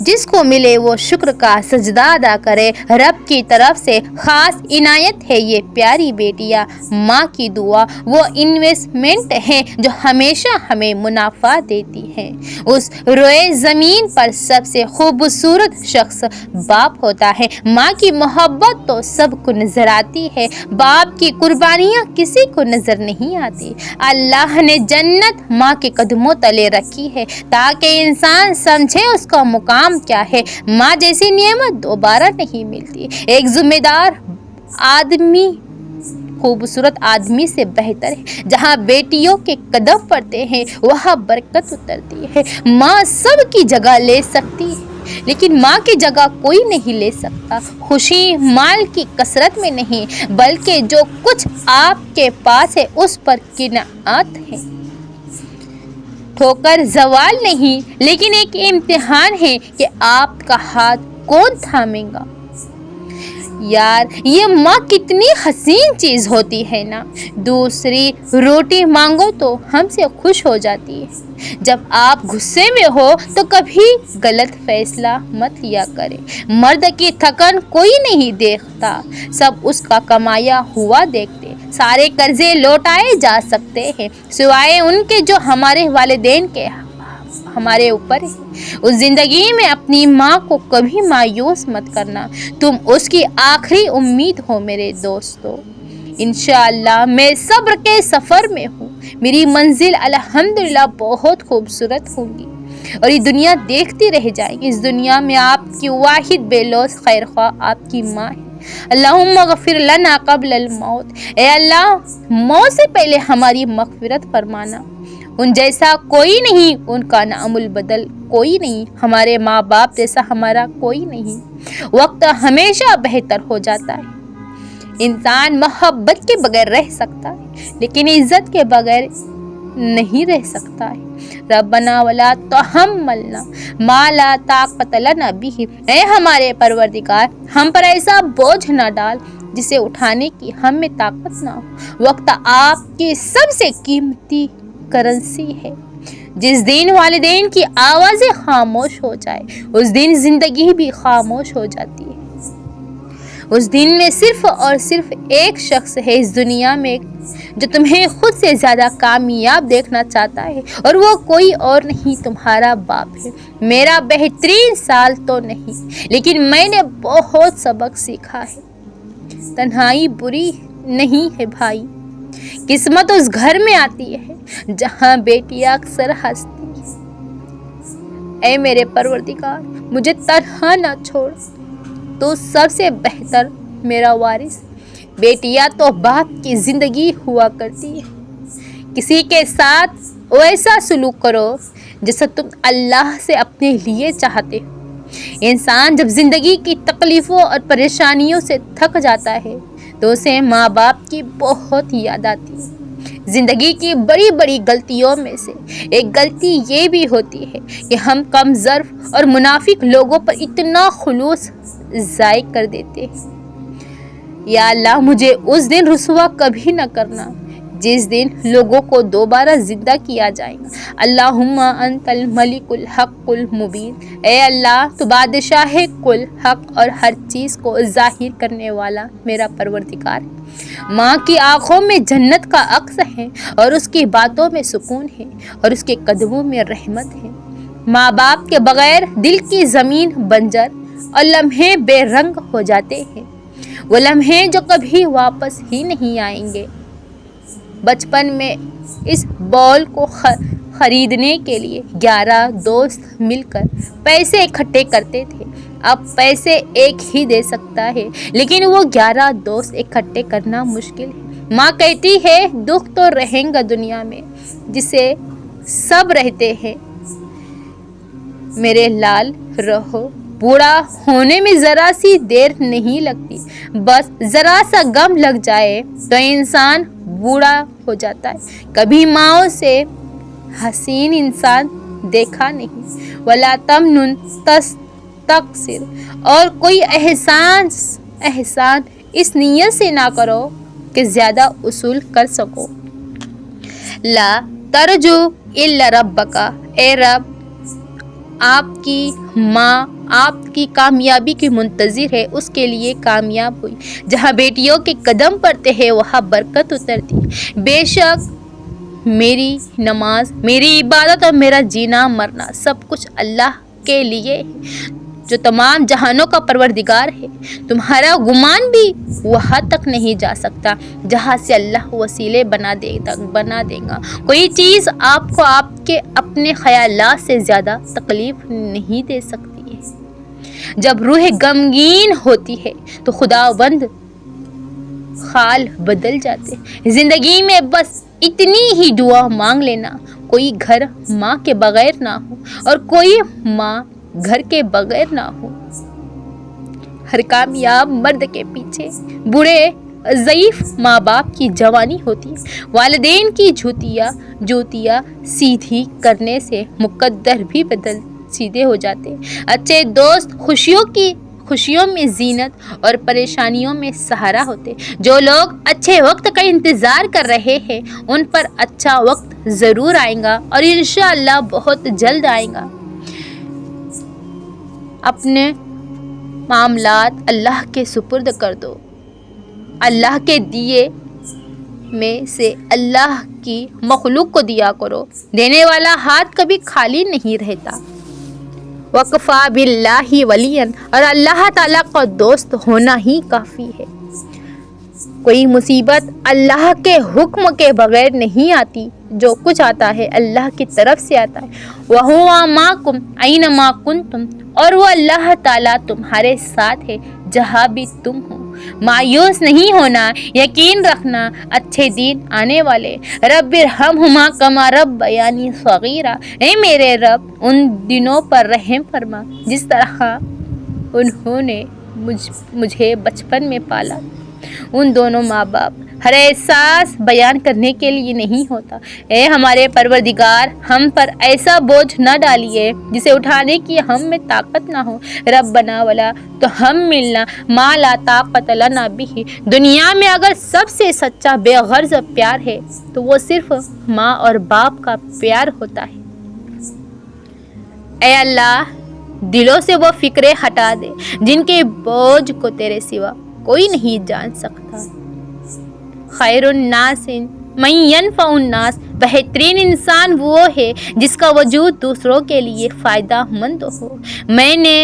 جس کو ملے وہ شکر کا سجدہ ادا کرے۔ رب کی طرف سے خاص عنایت ہے یہ پیاری بیٹیاں۔ ماں کی دعا وہ انویسٹمنٹ ہے جو ہمیشہ ہمیں منافع دیتی ہے۔ اس روئے زمین پر سب سے خوبصورت شخص باپ ہوتا ہے۔ ماں کی محبت تو سب کو نظر آتی ہے، باپ کی قربانیاں کسی کو نظر نہیں آتی۔ اللہ نے جنت ماں کے قدموں تلے رکھی ہے تاکہ انسان سمجھے اس کا مقام کیا ہے۔ ماں جیسی نعمت دوبارہ نہیں ملتی۔ ایک ذمہ دار آدمی خوبصورت آدمی سے بہتر ہے۔ جہاں بیٹیوں کے قدم پڑتے ہیں وہاں برکت اترتی ہے۔ ماں سب کی جگہ لے سکتی ہے لیکن ماں کی جگہ کوئی نہیں لے سکتا۔ خوشی مال کی کثرت میں نہیں بلکہ جو کچھ آپ کے پاس ہے اس پر قناعت ہے۔ ٹھوکر زوال نہیں لیکن ایک امتحان ہے کہ آپ کا ہاتھ کون تھامے گا۔ یار یہ ماں کتنی حسین چیز ہوتی ہے نا، دوسری روٹی مانگو تو ہم سے خوش ہو جاتی ہے۔ جب آپ غصے میں ہو تو کبھی غلط فیصلہ مت لیا کرے۔ مرد کی تھکن کوئی نہیں دیکھتا، سب اس کا کمایا ہوا دیکھتے۔ سارے قرضے لوٹائے جا سکتے ہیں سوائے ان کے جو ہمارے والدین کے ہمارے اوپر ہے۔ اس زندگی میں اپنی ماں کو کبھی مایوس مت کرنا، تم اس کی آخری امید ہو میرے دوستو۔ انشاءاللہ میں صبر کے سفر میں ہوں، میری منزل الحمدللہ بہت خوبصورت ہوگی اور یہ دنیا دیکھتی رہ جائے گی۔ اس دنیا میں آپ کی واحد بے لوث خیر خواہ آپ کی ماں ہے۔ اللہم اغفر لنا قبل الموت، اے اللہ موت سے پہلے ہماری مغفرت فرمانا۔ ان جیسا کوئی نہیں، ان کا نام البدل کوئی نہیں، ہمارے ماں باپ جیسا ہمارا کوئی نہیں۔ وقت ہمیشہ بہتر ہو جاتا ہے۔ انسان محبت کے بغیر رہ سکتا ہے لیکن عزت کے بغیر نہیں رہ سکتا ہے۔ ربنا ولا تحملنا ما لا طاقت لنا به، اے ہمارے پروردگار ہم پر ایسا بوجھ نہ ڈال جسے اٹھانے کی ہم میں طاقت نہ ہو۔ وقت آپ کی سب سے قیمتی کرنسی ہے۔ جس دن والدین کی آوازیں خاموش ہو جائے اس دن زندگی بھی خاموش ہو جاتی ہے۔ اس دن میں صرف اور صرف ایک شخص ہے اس دنیا میں جو تمہیں خود سے زیادہ کامیاب دیکھنا چاہتا ہے اور وہ کوئی اور نہیں، تمہارا باپ ہے۔ میرا بہترین سال تو نہیں لیکن میں نے بہت سبق سیکھا ہے۔ تنہائی بری نہیں ہے بھائی، قسمت اس گھر میں آتی ہے جہاں بیٹیاں اکثر ہنستی ہیں۔ اے میرے پروردگار مجھے تنہا نہ چھوڑ، تو سب سے بہتر میرا وارث۔ بیٹیاں تو باپ کی زندگی ہوا کرتی ہے، کسی کے ساتھ ویسا سلوک کرو جیسا تم اللہ سے اپنے لیے چاہتے ہو۔ انسان جب زندگی کی تکلیفوں اور پریشانیوں سے تھک جاتا ہے تو اسے ماں باپ کی بہت یاد آتی ہے۔ زندگی کی بڑی بڑی غلطیوں میں سے ایک غلطی یہ بھی ہوتی ہے کہ ہم کم ظرف اور منافق لوگوں پر اتنا خلوص ضائع کر دیتے ہیں۔ یا اللہ مجھے اس دن رسوا کبھی نہ کرنا جس دن لوگوں کو دوبارہ زندہ کیا جائے گا۔ اللہم انت الملک الحق المبین، اے اللہ تو بادشاہ کل حق اور ہر چیز کو ظاہر کرنے والا میرا پروردگار ہے۔ ماں کی آنکھوں میں جنت کا عکس ہے اور اس کی باتوں میں سکون ہے اور اس کے قدموں میں رحمت ہے۔ ماں باپ کے بغیر دل کی زمین بنجر اور لمحے بے رنگ ہو جاتے ہیں، وہ لمحے جو کبھی واپس ہی نہیں آئیں گے۔ بچپن میں اس بال کو خریدنے کے لیے 11 دوست مل کر پیسے اکٹھے کرتے تھے۔ اب پیسے ایک ہی دے سکتا ہے لیکن وہ 11 دوست اکٹھے کرنا مشکل ہے۔ ماں کہتی ہے دکھ تو رہیں گا دنیا میں جسے سب رہتے ہیں، میرے لال رہو۔ بوڑھا ہونے میں ذرا سی دیر نہیں لگتی، بس ذرا سا غم لگ جائے تو انسان بوڑھا ہو جاتا ہے۔ کبھی ماؤں سے حسین انسان دیکھا نہیں، ولا تمنن تستکثر، اور کوئی احسان اس نیت سے نہ کرو کہ زیادہ وصول کر سکو۔ لا ترجو الا ربک، اے رب آپ کی ماں آپ کی کامیابی کی منتظر ہے، اس کے لیے کامیاب ہوئی۔ جہاں بیٹیوں کے قدم پڑتے ہیں وہاں برکت اترتی ہے۔ بے شک میری نماز، میری عبادت اور میرا جینا مرنا سب کچھ اللہ کے لیے ہے جو تمام جہانوں کا پروردگار ہے۔ تمہارا گمان بھی وہاں تک نہیں جا سکتا جہاں سے اللہ وسیلے بنا دے گا۔ کوئی چیز آپ کو آپ کے اپنے خیالات سے زیادہ تکلیف نہیں دے سکتی ہے۔ جب روح غمگین ہوتی ہے تو خداوند حال بدل جاتے ہیں۔ زندگی میں بس اتنی ہی دعا مانگ لینا، کوئی گھر ماں کے بغیر نہ ہو اور کوئی ماں گھر کے بغیر نہ ہو۔ ہر کامیاب مرد کے پیچھے بوڑھے ضعیف ماں باپ کی جوانی ہوتی ہے۔ والدین کی جوتیاں سیدھی کرنے سے مقدر بھی سیدھے ہو جاتے ہیں۔ اچھے دوست خوشیوں میں زینت اور پریشانیوں میں سہارا ہوتے۔ جو لوگ اچھے وقت کا انتظار کر رہے ہیں ان پر اچھا وقت ضرور آئے گا اور انشاءاللہ بہت جلد آئے گا۔ اپنے معاملات اللہ کے سپرد کر دو۔ اللہ کے دیے میں سے اللہ کی مخلوق کو دیا کرو۔ دینے والا ہاتھ کبھی خالی نہیں رہتا۔ وَكَفَى بِاللَّهِ وَلِيًّا، اور اللہ تعالیٰ کا دوست ہونا ہی کافی ہے۔ کوئی مصیبت اللہ کے حکم کے بغیر نہیں آتی، جو کچھ آتا ہے اللہ کی طرف سے آتا ہے۔ وَهُوَ مَعَكُمْ أَيْنَمَا كُنْتُمْ، اور وہ اللہ تعالیٰ تمہارے ساتھ ہے جہاں بھی تم ہو۔ مایوس نہیں ہونا، یقین رکھنا اچھے دن آنے والے۔ رب ارحمہما کما ربیانی صغیرا، اے میرے رب ان دنوں پر رحم فرما جس طرح انہوں نے مجھے بچپن میں پالا۔ ان دونوں ماں باپ ہر احساس بیان کرنے کے لیے نہیں ہوتا۔ اے ہمارے پروردگار، ہم پر ایسا بوجھ نہ ڈالیے جسے اٹھانے کی ہم میں طاقت نہ ہو۔ ربنا ولا تحملنا ما لا طاقت لنا بہ، دنیا میں اگر سب سے سچا بے غرض پیار ہے تو وہ صرف ماں اور باپ کا پیار ہوتا ہے۔ اے اللہ، دلوں سے وہ فکریں ہٹا دے جن کے بوجھ کو تیرے سوا کوئی نہیں جان سکتا۔ خیر الناس من ینفع الناس، بہترین انسان وہ ہے جس کا وجود دوسروں کے لیے فائدہ مند ہو۔ میں نے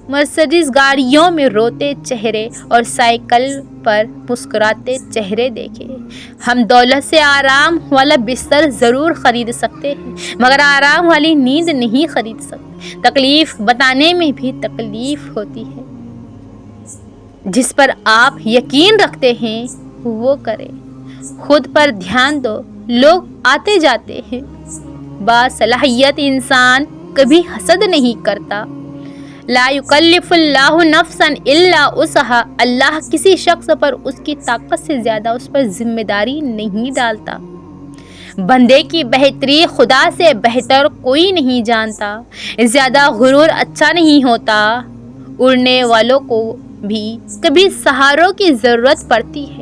مرسڈیز گاڑیوں میں روتے چہرے اور سائیکل پر مسکراتے چہرے دیکھے۔ ہم دولت سے آرام والا بستر ضرور خرید سکتے ہیں مگر آرام والی نیند نہیں خرید سکتے۔ تکلیف بتانے میں بھی تکلیف ہوتی ہے۔ جس پر آپ یقین رکھتے ہیں وہ کریں۔ خود پر دھیان دو، لوگ آتے جاتے ہیں۔ باصلاحیت انسان کبھی حسد نہیں کرتا۔ لا یکلف اللہ نفسا الا وسعها، اللہ کسی شخص پر اس کی طاقت سے زیادہ اس پر ذمہ داری نہیں ڈالتا۔ بندے کی بہتری خدا سے بہتر کوئی نہیں جانتا۔ زیادہ غرور اچھا نہیں ہوتا۔ اڑنے والوں کو بھی کبھی سہاروں کی ضرورت پڑتی ہے۔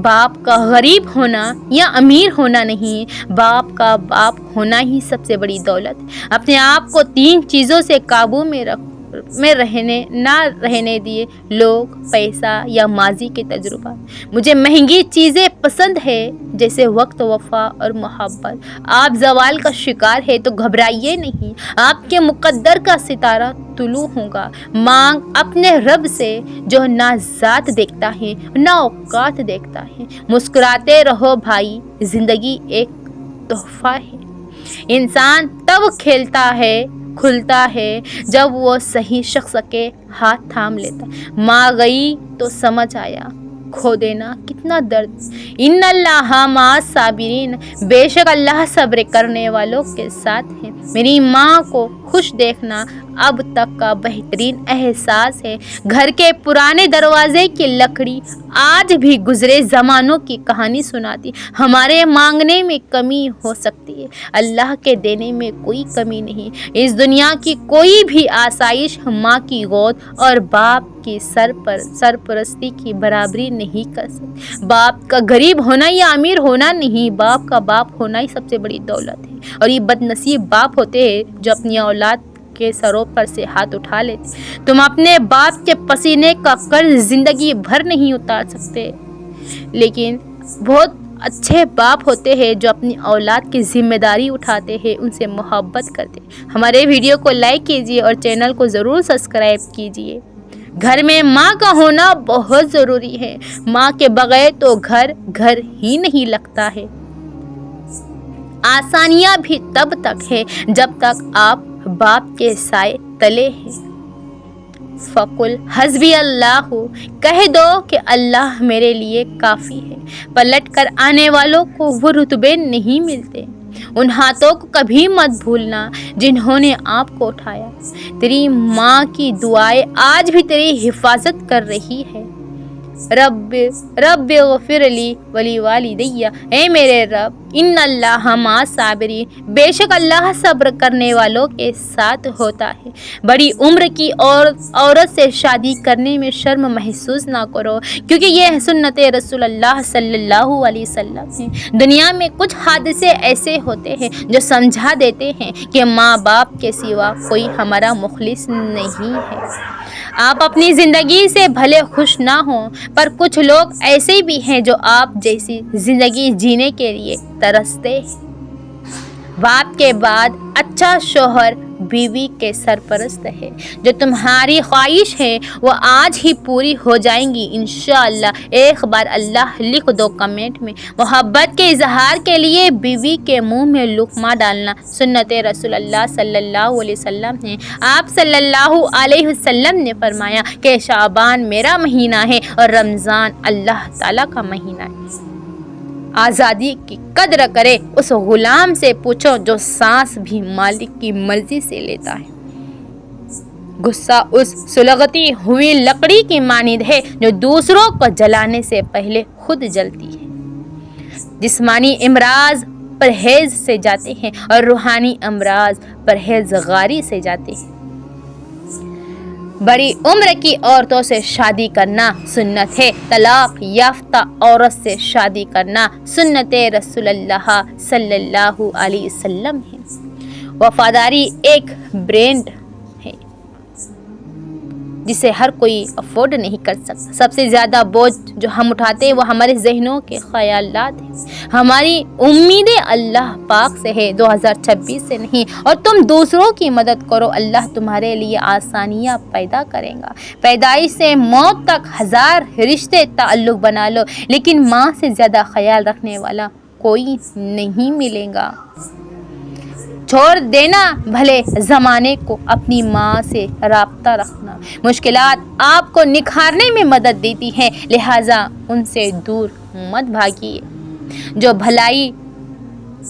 باپ کا غریب ہونا یا امیر ہونا نہیں، باپ کا باپ ہونا ہی سب سے بڑی دولت۔ اپنے آپ کو 3 چیزوں سے قابو میں نہ رہنے دیے، لوگ، پیسہ یا ماضی کے تجربات۔ مجھے مہنگی چیزیں پسند ہے جیسے وقت، وفا اور محبت۔ آپ زوال کا شکار ہے تو گھبرائیے نہیں، آپ کے مقدر کا ستارہ طلوع ہوگا۔ مانگ اپنے رب سے جو نہ ذات دیکھتا ہے نہ اوقات دیکھتا ہے۔ مسکراتے رہو بھائی، زندگی ایک تحفہ ہے۔ انسان تب کھلتا ہے جب وہ صحیح شخص کے ہاتھ تھام لیتا۔ ماں گئی تو سمجھ آیا کھو دینا کتنا درد۔ ان اللہ مع الصابرین، بے شک اللہ صبر کرنے والوں کے ساتھ ہے۔ میری ماں کو خوش دیکھنا اب تک کا بہترین احساس ہے۔ گھر کے پرانے دروازے کی لکڑی آج بھی گزرے زمانوں کی کہانی سناتی۔ ہمارے مانگنے میں کمی ہو سکتی ہے، اللہ کے دینے میں کوئی کمی نہیں۔ اس دنیا کی کوئی بھی آسائش ماں کی گود اور باپ کی سرپرستی کی برابری نہیں کر سکتی۔ باپ کا غریب ہونا یا امیر ہونا نہیں، باپ کا باپ ہونا ہی سب سے بڑی دولت ہے۔ اور یہ بد نصیب باپ ہوتے ہیں جو اپنی اولاد کے سروں پر سے ہاتھ اٹھا لیتے۔ تم اپنے باپ کے پسینے کا قرض زندگی بھر نہیں اتار سکتے، لیکن بہت اچھے باپ ہوتے ہیں جو اپنی اولاد کی ذمہ داری اٹھاتے ہیں، ان سے محبت کرتے ہیں۔ ہمارے ویڈیو کو لائک کیجیے اور چینل کو ضرور سبسکرائب کیجیے۔ گھر میں ماں کا ہونا بہت ضروری ہے۔ ماں کے بغیر تو گھر گھر ہی نہیں لگتا ہے۔ آسانیاں بھی تب تک ہے جب تک آپ باپ کے سائے تلے ہیں۔ فَقُلْ حَسْبِيَ اللَّهُ، کہہ دو کہ اللہ میرے لیے کافی ہے۔ پلٹ کر آنے والوں کو وہ رتبے نہیں ملتے۔ ان ہاتھوں کو کبھی مت بھولنا جنہوں نے آپ کو اٹھایا۔ تیری ماں کی دعائیں آج بھی تیری حفاظت کر رہی ہے۔ رب اغفر لی ولی والدی، اے میرے رب، ان اللہ مع الصابرین، بے شک اللہ صبر کرنے والوں کے ساتھ ہوتا ہے۔ بڑی عمر کی عورت سے شادی کرنے میں شرم محسوس نہ کرو، کیونکہ یہ سنت رسول اللہ صلی اللہ علیہ وسلم ہے۔ دنیا میں کچھ حادثے ایسے ہوتے ہیں جو سمجھا دیتے ہیں کہ ماں باپ کے سوا کوئی ہمارا مخلص نہیں ہے۔ آپ اپنی زندگی سے بھلے خوش نہ ہوں، پر کچھ لوگ ایسے بھی ہیں جو آپ جیسی زندگی جینے کے لیے ترستے ہیں۔ باپ کے بعد اچھا شوہر بیوی کے سرپرست ہے۔ جو تمہاری خواہش ہے وہ آج ہی پوری ہو جائیں گی انشاءاللہ۔ ایک بار اللہ لکھ دو کمنٹ میں۔ محبت کے اظہار کے لیے بیوی کے منہ میں لقمہ ڈالنا سنت رسول اللہ صلی اللہ علیہ وسلم ہے۔ آپ صلی اللہ علیہ وسلم نے فرمایا کہ شعبان میرا مہینہ ہے اور رمضان اللہ تعالیٰ کا مہینہ ہے۔ آزادی کی قدر کرے اس غلام سے پوچھو جو سانس بھی مالک کی مرضی سے لیتا ہے۔ غصہ اس سلگتی ہوئی لکڑی کی مانند ہے جو دوسروں کو جلانے سے پہلے خود جلتی ہے۔ جسمانی امراض پرہیز سے جاتے ہیں اور روحانی امراض پرہیزگاری سے جاتے ہیں۔ بڑی عمر کی عورتوں سے شادی کرنا سنت ہے۔ طلاق یافتہ عورت سے شادی کرنا سنت رسول اللہ صلی اللہ علیہ وسلم ہے۔ وفاداری ایک برانڈ ہے جسے ہر کوئی افورڈ نہیں کر سکتا۔ سب سے زیادہ بوجھ جو ہم اٹھاتے ہیں وہ ہمارے ذہنوں کے خیالات ہیں۔ ہماری امیدیں اللہ پاک سے ہے، 2026 سے نہیں۔ اور تم دوسروں کی مدد کرو، اللہ تمہارے لیے آسانیاں پیدا کرے گا۔ پیدائش سے موت تک 1000 رشتے تعلق بنا لو، لیکن ماں سے زیادہ خیال رکھنے والا کوئی نہیں ملے گا۔ چھوڑ دینا بھلے زمانے کو، اپنی ماں سے رابطہ رکھنا۔ مشکلات آپ کو نکھارنے میں مدد دیتی ہیں، لہٰذا ان سے دور مت بھاگیے۔ جو بھلائی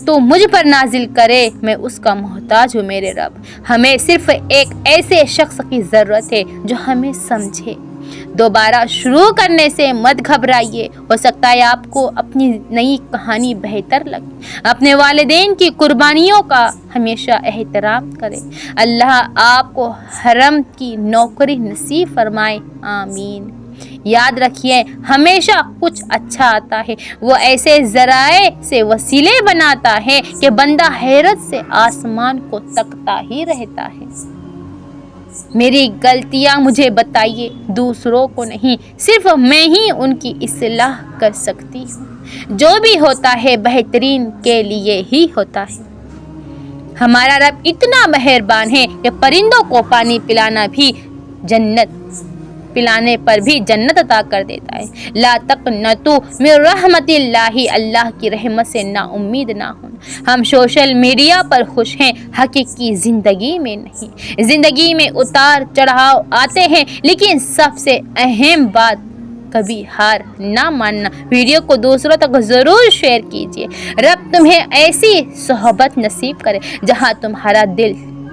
تو مجھ پر نازل کرے میں اس کا محتاج ہوں میرے رب۔ ہمیں صرف ایک ایسے شخص کی ضرورت ہے جو ہمیں سمجھے۔ دوبارہ شروع کرنے سے مت گھبرائیے، ہو سکتا ہے آپ کو اپنی نئی کہانی بہتر لگے۔ اپنے والدین کی قربانیوں کا ہمیشہ احترام کریں۔ اللہ آپ کو حرم کی نوکری نصیب فرمائے، آمین۔ یاد رکھیے، ہمیشہ کچھ اچھا آتا ہے وہ ایسے ذرائع سے وسیلے بناتا ہے کہ بندہ حیرت سے آسمان کو تکتا ہی رہتا ہے۔ میری غلطیاں مجھے بتائیے، دوسروں کو نہیں، صرف میں ہی ان کی اصلاح کر سکتی ہوں۔ جو بھی ہوتا ہے بہترین کے لیے ہی ہوتا ہے۔ ہمارا رب اتنا مہربان ہے کہ پرندوں کو پانی پلانے پر بھی جنت عطا کر دیتا ہے۔ لا تقنطوا من رحمت اللہ، اللہ کی رحمت سے نا امید نہ ہونا۔ ہم سوشل میڈیا پر خوش ہیں، حقیقی زندگی میں نہیں۔ زندگی میں اتار چڑھاؤ آتے ہیں، لیکن سب سے اہم بات کبھی ہار نہ ماننا۔ ویڈیو کو دوسروں تک ضرور شیئر کیجیے۔ رب تمہیں ایسی صحبت نصیب کرے جہاں تمہارا دل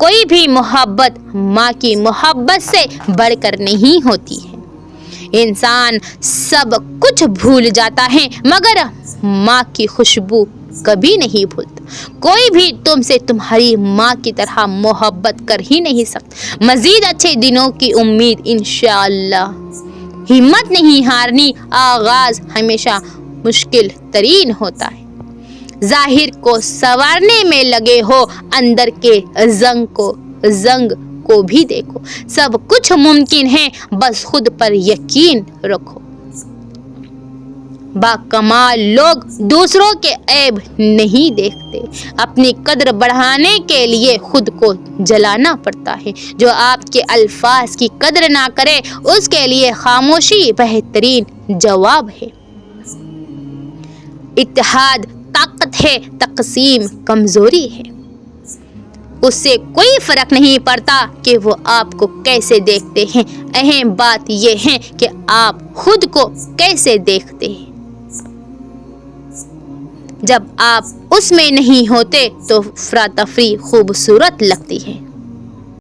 کوئی بھی محبت ماں کی محبت سے بڑھ کر نہیں ہوتی ہے۔ انسان سب کچھ بھول جاتا ہے مگر ماں کی خوشبو کبھی نہیں بھولتا۔ کوئی بھی تم سے تمہاری ماں کی طرح محبت کر ہی نہیں سکتا۔ مزید اچھے دنوں کی امید انشاءاللہ۔ ہمت نہیں ہارنی، آغاز ہمیشہ مشکل ترین ہوتا ہے۔ ظاہر کو سنوارنے میں لگے ہو، اندر کے زنگ کو بھی دیکھو۔ سب کچھ ممکن ہے، بس خود پر یقین رکھو۔ باکمال لوگ دوسروں کے عیب نہیں دیکھتے، اپنی قدر بڑھانے کے لیے خود کو جلانا پڑتا ہے۔ جو آپ کے الفاظ کی قدر نہ کرے اس کے لیے خاموشی بہترین جواب ہے۔ اتحاد طاقت ہے، تقسیم کمزوری ہے۔ اس سے کوئی فرق نہیں پڑتا کہ وہ آپ کو کیسے دیکھتے ہیں، اہم بات یہ ہے کہ آپ خود کو کیسے دیکھتے ہیں۔ جب آپ اس میں نہیں ہوتے تو افراتفری خوبصورت لگتی ہے۔